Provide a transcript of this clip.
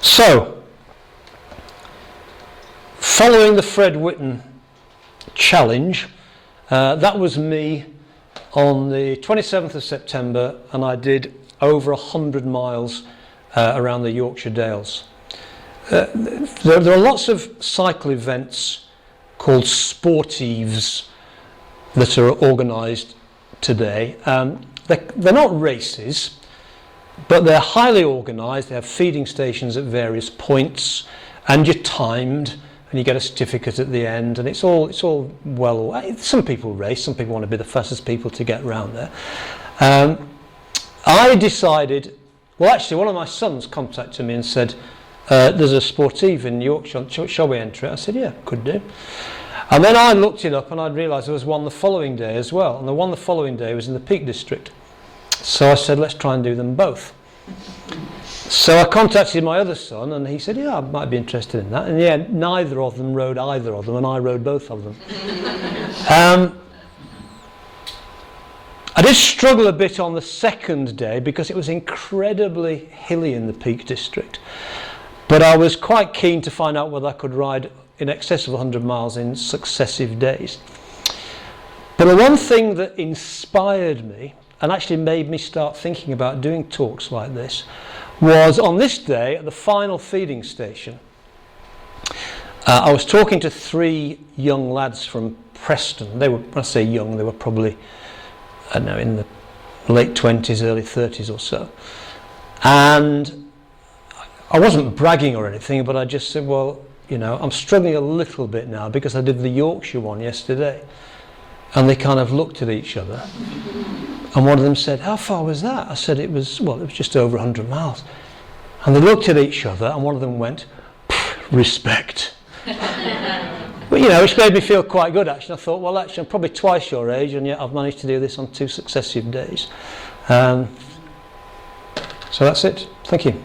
So, following the Fred Whitten challenge, that was me on the 27th of September, and I did over 100 miles around the Yorkshire Dales. There are lots of cycle events called sportives that are organised today. They're not races, but they're highly organised. They have feeding stations at various points, and you're timed, and you get a certificate at the end, and it's all well. Some people race, some people want to be the fastest people to get round there. I decided, well, actually, one of my sons contacted me and said, there's a sportive in Yorkshire, shall we enter it? I said, yeah, could do. And then I looked it up and I realised there was one the following day as well, and the one the following day was in the Peak District. So I said, let's try and do them both. So I contacted my other son, and he said, yeah, I might be interested in that. And yeah, neither of them rode either of them, and I rode both of them. I did struggle a bit on the second day because it was incredibly hilly in the Peak District. But I was quite keen to find out whether I could ride in excess of 100 miles in successive days. But the one thing that inspired me and actually made me start thinking about doing talks like this was on this day at the final feeding station. I was talking to 3 young lads from Preston. They were, when I say young, they were probably, I don't know, in the late 20s, early 30s or so. And I wasn't bragging or anything, but I just said, well, you know, I'm struggling a little bit now because I did the Yorkshire one yesterday. And they kind of looked at each other. And one of them said, how far was that? I said, it was just over 100 miles. And they looked at each other, and one of them went, respect. But, you know, which made me feel quite good, actually. I thought, well, actually, I'm probably twice your age, and yet I've managed to do this on 2 successive days. So that's it. Thank you.